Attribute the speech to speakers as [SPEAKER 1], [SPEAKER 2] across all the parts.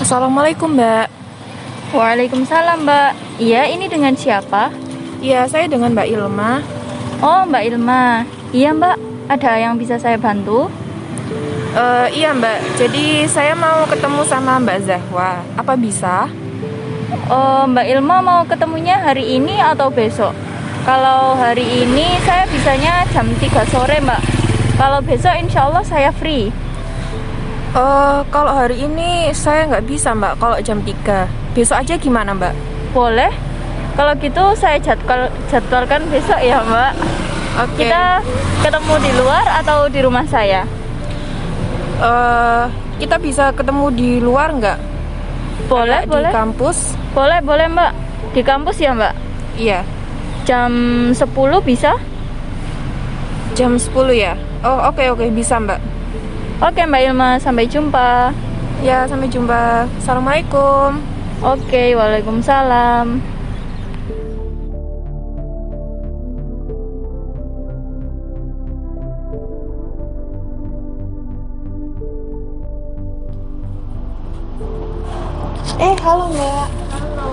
[SPEAKER 1] Assalamualaikum, Mbak.
[SPEAKER 2] Waalaikumsalam, Mbak. Iya, ini dengan siapa?
[SPEAKER 1] Iya, saya dengan Mbak Ilma.
[SPEAKER 2] Oh, Mbak Ilma. Iya, Mbak. Ada yang bisa saya bantu?
[SPEAKER 1] Iya, Mbak. Jadi saya mau ketemu sama Mbak Zahwa. Apa bisa?
[SPEAKER 2] Oh, Mbak Ilma mau ketemunya hari ini atau besok? Kalau hari ini saya bisanya jam 3 sore, Mbak. Kalau besok insya Allah saya free.
[SPEAKER 1] Kalau hari ini saya nggak bisa, Mbak. Kalau jam 3. Besok aja gimana, Mbak?
[SPEAKER 2] Boleh? Kalau gitu saya jadwalkan besok ya, Mbak.
[SPEAKER 1] Oke.
[SPEAKER 2] Kita ketemu di luar atau di rumah saya?
[SPEAKER 1] Kita bisa ketemu di luar nggak?
[SPEAKER 2] Boleh,
[SPEAKER 1] Kayak
[SPEAKER 2] boleh.
[SPEAKER 1] Di kampus?
[SPEAKER 2] Boleh, Mbak. Di kampus ya, Mbak?
[SPEAKER 1] Iya.
[SPEAKER 2] Jam 10 bisa?
[SPEAKER 1] Jam 10 ya? Oh, oke, bisa, Mbak.
[SPEAKER 2] Oke, Mbak Ilma, sampai jumpa.
[SPEAKER 1] Ya, sampai jumpa. Assalamualaikum.
[SPEAKER 2] Oke, waalaikumsalam.
[SPEAKER 1] Halo, Mbak.
[SPEAKER 2] Halo,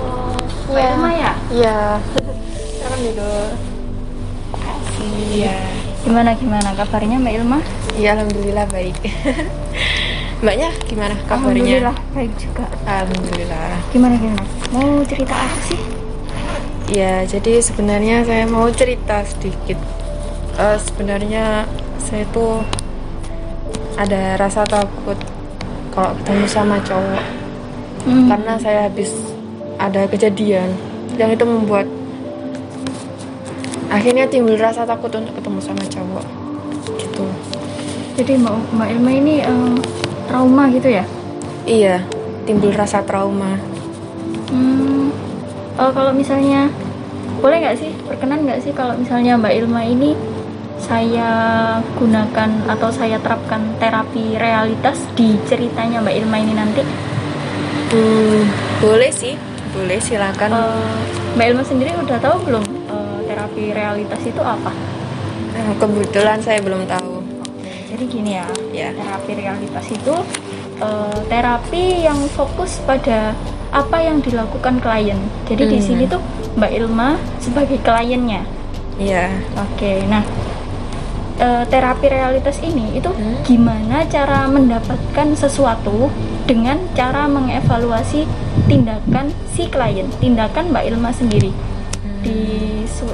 [SPEAKER 2] Mbak
[SPEAKER 1] Iya.
[SPEAKER 2] Ilma ya?
[SPEAKER 1] Iya. Silakan duduk. Iya.
[SPEAKER 2] Gimana kabarnya Mbak Ilma?
[SPEAKER 1] Iya, alhamdulillah baik. Mbaknya gimana kabarnya?
[SPEAKER 2] Alhamdulillah baik juga.
[SPEAKER 1] Alhamdulillah.
[SPEAKER 2] Gimana? Mau cerita apa sih?
[SPEAKER 1] Ya, jadi sebenarnya saya mau cerita sedikit. Sebenarnya saya tuh ada rasa takut kalau ketemu sama cowok. Karena saya habis ada kejadian yang itu membuat akhirnya timbul rasa takut untuk ketemu sama cowok gitu.
[SPEAKER 2] Jadi Mbak Ilma ini trauma gitu ya?
[SPEAKER 1] Iya, timbul rasa trauma.
[SPEAKER 2] Kalau misalnya boleh nggak sih, berkenan nggak sih kalau misalnya Mbak Ilma ini saya gunakan atau saya terapkan terapi realitas di ceritanya Mbak Ilma ini nanti?
[SPEAKER 1] Boleh sih, boleh, silakan.
[SPEAKER 2] Mbak Ilma sendiri udah tahu belum terapi realitas itu apa?
[SPEAKER 1] Kebetulan saya belum tahu.
[SPEAKER 2] Jadi gini ya,
[SPEAKER 1] Ya.
[SPEAKER 2] terapi realitas itu terapi yang fokus pada apa yang dilakukan klien. Jadi di sini tuh Mbak Ilma sebagai kliennya.
[SPEAKER 1] Iya.
[SPEAKER 2] Oke, nah terapi realitas ini itu gimana cara mendapatkan sesuatu dengan cara mengevaluasi tindakan si klien, tindakan Mbak Ilma sendiri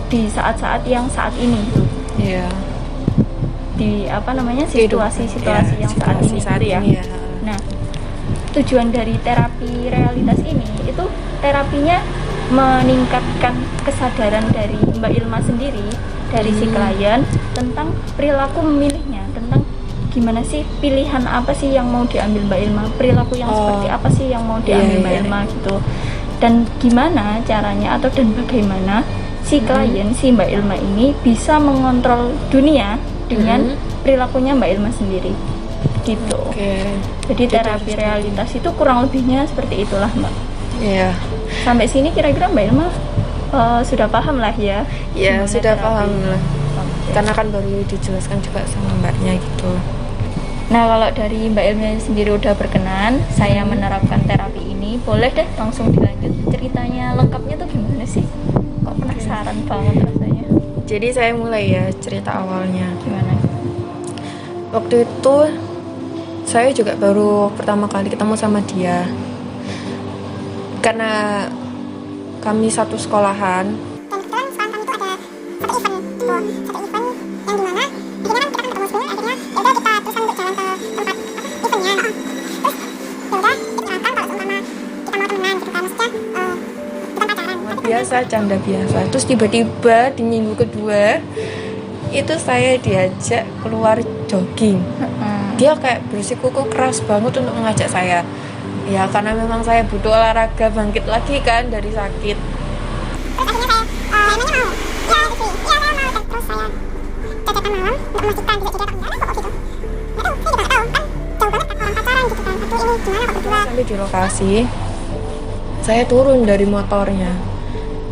[SPEAKER 2] di saat-saat yang saat ini,
[SPEAKER 1] Iya.
[SPEAKER 2] di situasi-situasi yang saat ini gitu ya.
[SPEAKER 1] Iya.
[SPEAKER 2] Nah, tujuan dari terapi realitas ini itu terapinya meningkatkan kesadaran dari Mbak Ilma sendiri, dari si klien tentang perilaku memilihnya, tentang gimana sih pilihan apa sih yang mau diambil Mbak Ilma, perilaku yang seperti apa sih yang mau diambil Mbak Ilma gitu, dan gimana caranya dan bagaimana si klien, si Mbak Ilma ini bisa mengontrol dunia dengan perilakunya Mbak Ilma sendiri gitu. Jadi terapi realitas itu kurang lebihnya seperti itulah, Mbak.
[SPEAKER 1] Iya.
[SPEAKER 2] Sampai sini kira-kira Mbak Ilma sudah paham lah ya?
[SPEAKER 1] Iya,
[SPEAKER 2] gimana
[SPEAKER 1] sudah
[SPEAKER 2] terapi.
[SPEAKER 1] paham lah.
[SPEAKER 2] Oke.
[SPEAKER 1] Karena kan baru dijelaskan juga sama mbaknya gitu.
[SPEAKER 2] Nah, kalau dari Mbak Ilma sendiri udah berkenan saya menerapkan terapi ini, boleh deh langsung dilanjut ceritanya lengkapnya tuh gimana sih? Kok penasaran banget rasanya?
[SPEAKER 1] Jadi saya mulai ya cerita awalnya.
[SPEAKER 2] Gimana?
[SPEAKER 1] Waktu itu saya juga baru pertama kali ketemu sama dia. Karena kami satu sekolahan.
[SPEAKER 3] Dan kebetulan sekolah kami itu ada satu event yang dimana biasanya kan kita ketemu sebelumnya, akhirnya yaudah kita teruskan untuk jalan ke tempat eventnya. Terus yaudah dikenalkan kalau seumpama kita mau temenan gitu kan, maksudnya bukan pacaran.
[SPEAKER 1] Biasa, canda biasa. Terus tiba-tiba di minggu kedua itu saya diajak keluar jogging. Dia kayak bersikukuh keras banget untuk mengajak saya. Ya karena memang saya butuh olahraga, bangkit lagi kan dari sakit.
[SPEAKER 3] Terus akhirnya saya emangnya mau? Iya gitu. Iya saya mau. Dan terus saya cacetan malam untuk memastikan bisa jadi atau enggak kok gitu. Nggak tahu, saya juga nggak tahu kan jauh banget kan orang pacaran gitu kan. Aduh ini gimana kok berdua.
[SPEAKER 1] Sampai di lokasi, saya turun dari motornya.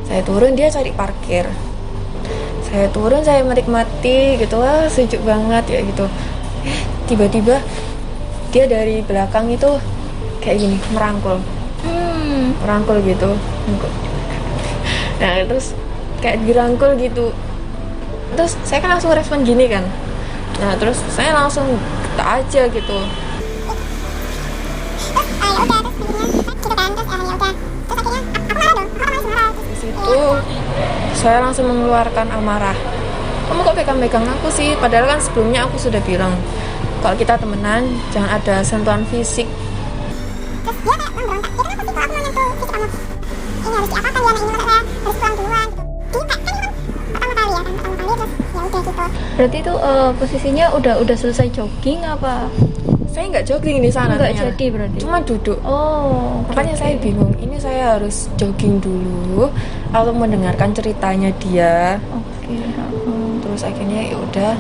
[SPEAKER 1] Saya turun, dia cari parkir. Saya turun, saya menikmati gitu, wah sejuk banget ya gitu. Tiba-tiba dia dari belakang itu kayak gini, merangkul gitu. Nah terus kayak dirangkul gitu, terus saya kan langsung respon gini kan. Nah terus saya langsung kata aja gitu.
[SPEAKER 3] Ya udah terus gitu kan, terus ya udah terus akhirnya aku marah dong,
[SPEAKER 1] Di situ saya langsung mengeluarkan amarah. Kamu kok pegang-pegang aku sih? Padahal kan sebelumnya aku sudah bilang kalau kita temenan jangan ada sentuhan fisik.
[SPEAKER 3] terus dia kayak memberontak, ya kenapa sih kok aku mau nyentuh fisik kamu, ini harus diapakan ya, ini saya harus pulang duluan gitu. Dia kan itu pertama kali ya kan, terus ya udah gitu.
[SPEAKER 2] Berarti itu posisinya udah selesai jogging apa?
[SPEAKER 1] Saya nggak jogging di sana,
[SPEAKER 2] Nggak
[SPEAKER 1] ternyata.
[SPEAKER 2] jadi berarti.
[SPEAKER 1] Cuma duduk.
[SPEAKER 2] Oh,
[SPEAKER 1] Makanya saya bingung, ini saya harus jogging dulu atau mendengarkan ceritanya dia.
[SPEAKER 2] Oke.
[SPEAKER 1] Terus akhirnya ya udah,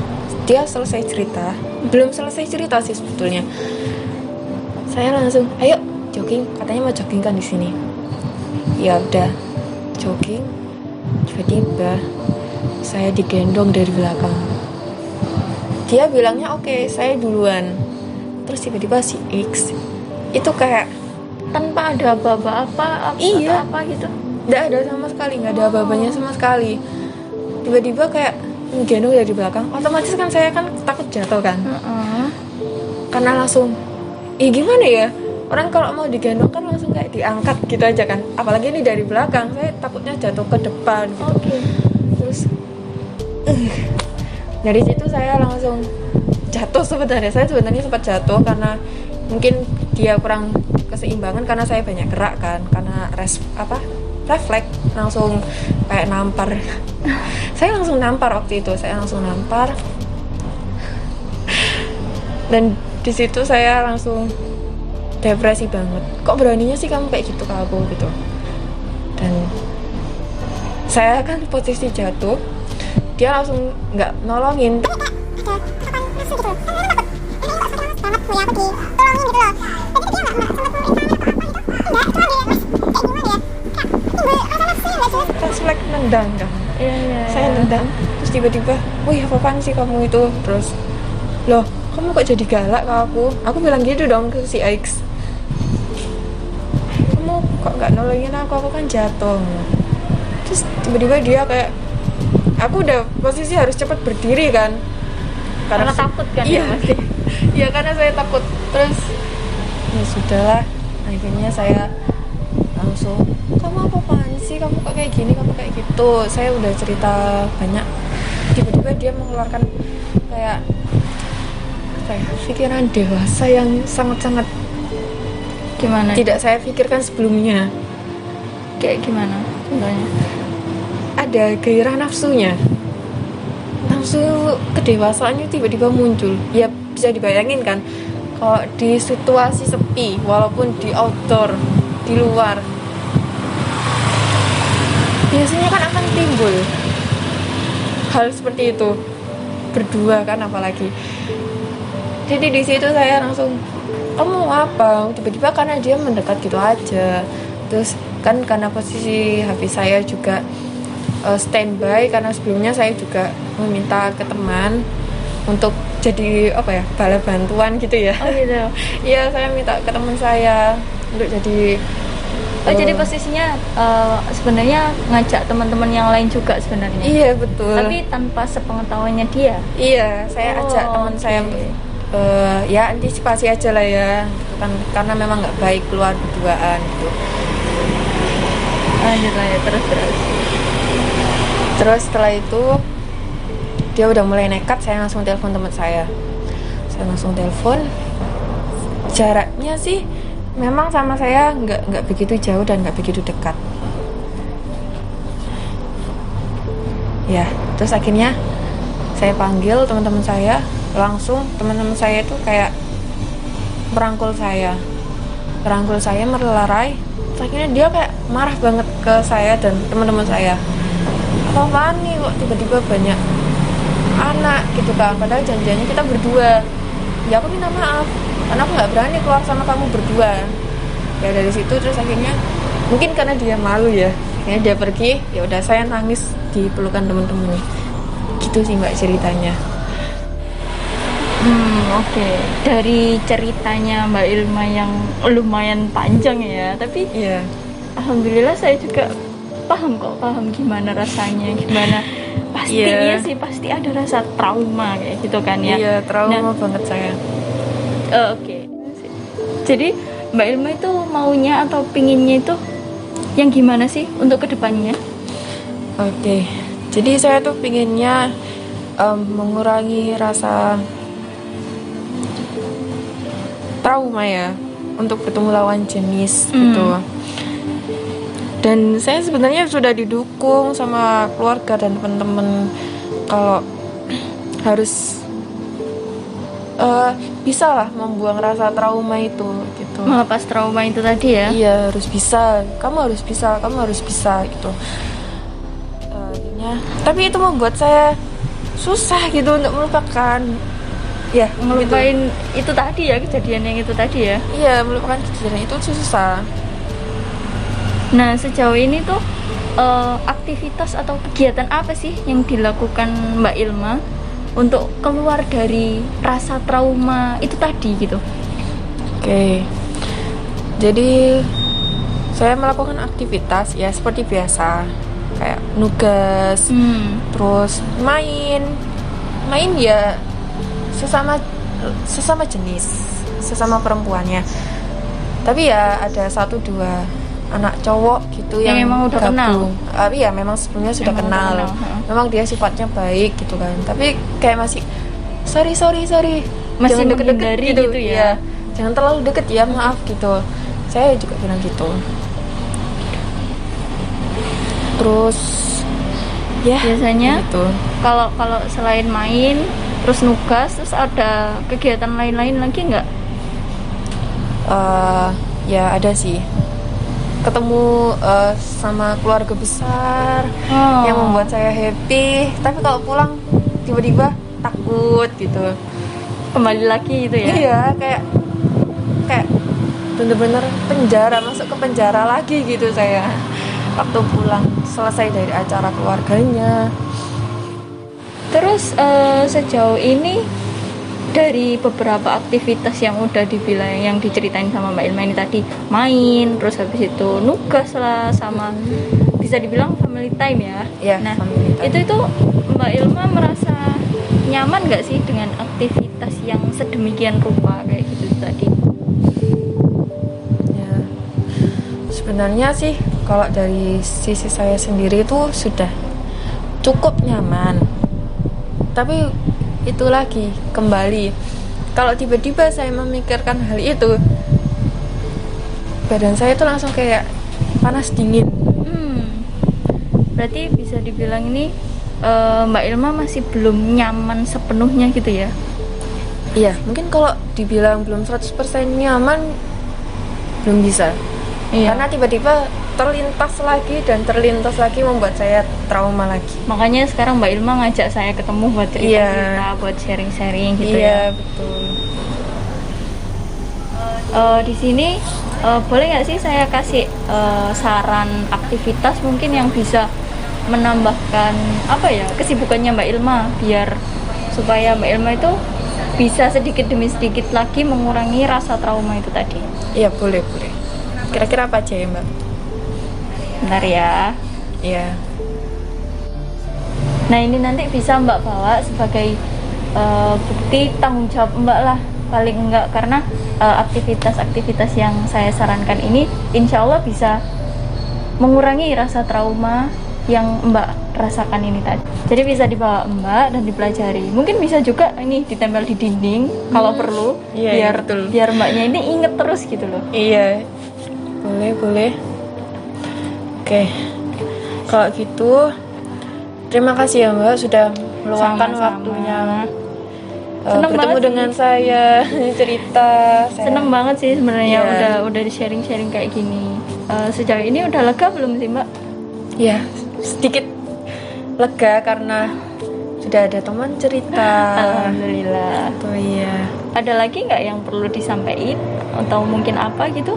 [SPEAKER 1] dia selesai cerita. Belum selesai cerita sih sebetulnya. Saya langsung, ayo jogging. Katanya mau jogging kan di sini. Ya udah, jogging. Tiba-tiba saya digendong dari belakang. Dia bilangnya oke, saya duluan. Terus tiba-tiba si X itu kayak
[SPEAKER 2] Tanpa ada aba-aba apa
[SPEAKER 1] Iya.
[SPEAKER 2] apa gitu.
[SPEAKER 1] nggak ada sama sekali, nggak ada apa-apanya sama sekali. Tiba-tiba kayak ngegendong dari belakang. Otomatis kan saya kan takut jatuh kan, karena langsung gimana ya, orang kalau mau digendong kan langsung kayak diangkat gitu aja kan, apalagi ini dari belakang, saya takutnya jatuh ke depan gitu.
[SPEAKER 2] Oke.
[SPEAKER 1] Terus dari situ saya langsung jatuh. Sebenarnya saya sempat jatuh karena mungkin dia kurang keseimbangan karena saya banyak gerak kan, karena refleks langsung kayak nampar. Saya langsung nampar waktu itu, dan di situ saya langsung depresi banget. Kok beraninya sih kamu kayak gitu ke aku gitu. Dan saya kan posisi jatuh, dia langsung nggak nolongin.
[SPEAKER 3] Ada papan nafsu gitu loh, kan memang takut ini kok sakit banget mau ya aku ditolongin gitu loh. Jadi dia nggak sempat memeriksa apa gitu, enggak, cuma dia mas kayak gimana ya, timbul rasa nafsu yang nggak jelas.
[SPEAKER 1] Refleks nendang kan,
[SPEAKER 2] Iya.
[SPEAKER 1] saya nendang. Terus tiba-tiba, wih apaan sih kamu itu. Terus loh, kamu kok jadi galak ke aku bilang gitu dong ke si X. Kamu kok nggak nolongin aku kan jatuh. Terus tiba-tiba dia kayak, aku udah posisi harus cepat berdiri kan,
[SPEAKER 2] Karena takut kan
[SPEAKER 1] iya,
[SPEAKER 2] ya pasti.
[SPEAKER 1] iya karena saya takut. Terus ya sudahlah, akhirnya saya langsung, kamu apaan sih, kamu kok kayak gini, kamu kayak gitu. Saya udah cerita banyak. Tiba-tiba dia mengeluarkan kayak pikiran dewasa yang sangat-sangat
[SPEAKER 2] Gimana?
[SPEAKER 1] tidak saya pikirkan sebelumnya.
[SPEAKER 2] Kayak gimana contohnya?
[SPEAKER 1] Ada gairah nafsunya, nafsu kedewasaannya tiba-tiba muncul. Ya bisa dibayangin kan, kalau di situasi sepi, walaupun di outdoor, di luar, biasanya kan akan timbul hal seperti itu, berdua kan apalagi. Jadi di situ saya langsung, kamu mau apa? Tiba-tiba karena dia mendekat gitu aja. Terus kan karena posisi HP saya juga standby, karena sebelumnya saya juga meminta ke teman untuk jadi bala bantuan gitu ya.
[SPEAKER 2] Oh gitu.
[SPEAKER 1] Iya, saya minta ke teman saya untuk jadi
[SPEAKER 2] Jadi posisinya sebenarnya ngajak teman-teman yang lain juga sebenarnya.
[SPEAKER 1] iya betul.
[SPEAKER 2] Tapi tanpa sepengetahuannya dia.
[SPEAKER 1] Iya, saya
[SPEAKER 2] Oh,
[SPEAKER 1] ajak teman saya
[SPEAKER 2] oke.
[SPEAKER 1] untuk ya antisipasi aja lah ya, gitu kan, karena memang nggak baik keluar berduaan gitu.
[SPEAKER 2] Lanjut
[SPEAKER 1] Terus setelah itu dia udah mulai nekat, saya langsung telepon teman saya. Jaraknya sih memang sama saya nggak begitu jauh dan nggak begitu dekat. Ya, terus akhirnya saya panggil teman-teman saya, langsung teman-teman saya itu kayak merangkul saya, merelarai. Terus akhirnya dia kayak marah banget ke saya dan teman-teman saya. Apaan nih kok tiba-tiba banyak anak gitu kan, padahal janjiannya kita berdua. Ya aku minta maaf karena aku nggak berani keluar sama kamu berdua. Ya dari situ terus akhirnya mungkin karena dia malu ya, akhirnya dia pergi. Ya udah, saya nangis di pelukan temen-temen. Gitu sih mbak ceritanya.
[SPEAKER 2] Oke. Dari ceritanya Mbak Ilma yang lumayan panjang ya, tapi
[SPEAKER 1] Iya.
[SPEAKER 2] alhamdulillah saya juga paham gimana rasanya, gimana pasti
[SPEAKER 1] Iya.
[SPEAKER 2] iya sih, pasti ada rasa trauma kayak gitu kan ya.
[SPEAKER 1] Iya, trauma
[SPEAKER 2] Nah,
[SPEAKER 1] banget saya.
[SPEAKER 2] Oke. Jadi Mbak Ilma itu maunya atau pinginnya itu yang gimana sih untuk kedepannya?
[SPEAKER 1] Oke. Jadi saya tuh pinginnya mengurangi rasa trauma ya untuk bertemu lawan jenis gitu. Dan saya sebenarnya sudah didukung sama keluarga dan teman-teman kalau harus bisa lah membuang rasa trauma itu gitu.
[SPEAKER 2] Melepas trauma itu tadi ya.
[SPEAKER 1] Iya, harus bisa. Kamu harus bisa gitu. Tapi itu membuat saya susah gitu untuk melupakan. Ya,
[SPEAKER 2] Ngelupain itu tadi ya, kejadian yang itu tadi ya.
[SPEAKER 1] Iya, melupakan kejadian itu susah.
[SPEAKER 2] Nah, sejauh ini tuh aktivitas atau kegiatan apa sih yang dilakukan Mbak Ilma untuk keluar dari rasa trauma itu tadi gitu?
[SPEAKER 1] Oke. Jadi saya melakukan aktivitas ya seperti biasa, kayak nugas, terus main ya sesama jenis, sesama perempuannya. Tapi ya ada 1-2 anak cowok gitu yang
[SPEAKER 2] emang udah kenal?
[SPEAKER 1] Iya, memang sebelumnya sudah
[SPEAKER 2] Emang
[SPEAKER 1] kenal.
[SPEAKER 2] udah kenal,
[SPEAKER 1] Memang dia sifatnya baik gitu kan. Tapi kayak masih sorry
[SPEAKER 2] Masih
[SPEAKER 1] jangan deket-deket
[SPEAKER 2] menghindari
[SPEAKER 1] gitu,
[SPEAKER 2] gitu ya?
[SPEAKER 1] Iya. Jangan terlalu deket ya, maaf gitu. Saya juga bilang gitu. Terus ya
[SPEAKER 2] Biasanya
[SPEAKER 1] gitu.
[SPEAKER 2] kalau selain main terus nugas, terus ada kegiatan lain-lain lagi nggak?
[SPEAKER 1] Ya ada sih, ketemu sama keluarga besar yang membuat saya happy. Tapi kalau pulang tiba-tiba takut gitu.
[SPEAKER 2] Kembali lagi gitu ya?
[SPEAKER 1] Iya, kayak bener-bener penjara, masuk ke penjara lagi gitu saya waktu pulang selesai dari acara keluarganya.
[SPEAKER 2] Terus sejauh ini dari beberapa aktivitas yang udah dibilang, yang diceritain sama Mbak Ilma ini tadi, main, terus habis itu nugas lah, sama bisa dibilang family time ya.
[SPEAKER 1] Iya,
[SPEAKER 2] Nah,
[SPEAKER 1] family time.
[SPEAKER 2] itu Mbak Ilma merasa nyaman nggak sih dengan aktivitas yang sedemikian rupa kayak gitu tadi?
[SPEAKER 1] Ya, sebenarnya sih kalau dari sisi saya sendiri itu sudah cukup nyaman. Tapi itu lagi kembali, kalau tiba-tiba saya memikirkan hal itu, badan saya itu langsung kayak panas dingin.
[SPEAKER 2] Berarti bisa dibilang ini Mbak Ilma masih belum nyaman sepenuhnya gitu ya?
[SPEAKER 1] Iya, mungkin kalau dibilang belum 100% nyaman, belum bisa.
[SPEAKER 2] Iya.
[SPEAKER 1] Karena tiba-tiba terlintas lagi membuat saya trauma lagi.
[SPEAKER 2] Makanya sekarang Mbak Ilma ngajak saya ketemu buat cerita-cerita, buat sharing-sharing gitu ya.
[SPEAKER 1] Iya, betul.
[SPEAKER 2] Di sini boleh nggak sih saya kasih saran aktivitas mungkin yang bisa menambahkan apa ya, kesibukannya Mbak Ilma, biar supaya Mbak Ilma itu bisa sedikit demi sedikit lagi mengurangi rasa trauma itu tadi.
[SPEAKER 1] Iya, boleh. Kira-kira apa aja ya, Mbak?
[SPEAKER 2] Bentar ya.
[SPEAKER 1] Iya.
[SPEAKER 2] Nah, ini nanti bisa Mbak bawa sebagai bukti tanggung jawab Mbak lah, paling enggak, karena aktivitas-aktivitas yang saya sarankan ini insya Allah bisa mengurangi rasa trauma yang Mbak rasakan ini tadi. Jadi bisa dibawa Mbak dan dipelajari. Mungkin bisa juga ini ditempel di dinding kalau perlu,
[SPEAKER 1] Iya,
[SPEAKER 2] biar
[SPEAKER 1] betul.
[SPEAKER 2] biar Mbaknya ini inget terus gitu loh.
[SPEAKER 1] Iya. Boleh. Oke. Kalau gitu, terima kasih ya Mbak sudah meluangkan
[SPEAKER 2] Sama-sama.
[SPEAKER 1] waktunya
[SPEAKER 2] Seneng
[SPEAKER 1] bertemu
[SPEAKER 2] banget
[SPEAKER 1] dengan saya, cerita.
[SPEAKER 2] Seneng banget sih sebenarnya
[SPEAKER 1] Iya.
[SPEAKER 2] udah di sharing-sharing kayak gini. Sejauh ini udah lega belum sih Mbak?
[SPEAKER 1] Ya, sedikit lega karena sudah ada teman cerita.
[SPEAKER 2] Alhamdulillah.
[SPEAKER 1] Oh iya.
[SPEAKER 2] Ada lagi nggak yang perlu disampaikan atau mungkin apa gitu?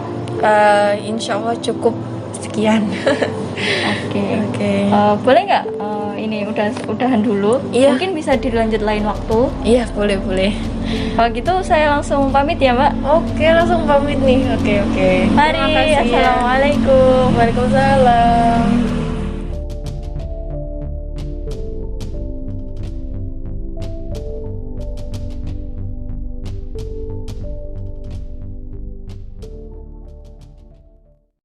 [SPEAKER 1] Insya Allah cukup sekian.
[SPEAKER 2] Oke.
[SPEAKER 1] Oke.
[SPEAKER 2] Boleh nggak ini udahan dulu.
[SPEAKER 1] Iya.
[SPEAKER 2] Mungkin bisa dilanjut lain waktu.
[SPEAKER 1] Iya, boleh.
[SPEAKER 2] Kalau gitu saya langsung pamit ya, Mbak.
[SPEAKER 1] Oke, langsung pamit nih. Oke.
[SPEAKER 2] Mari,
[SPEAKER 1] Terima kasih ya.
[SPEAKER 2] assalamualaikum.
[SPEAKER 1] Waalaikumsalam.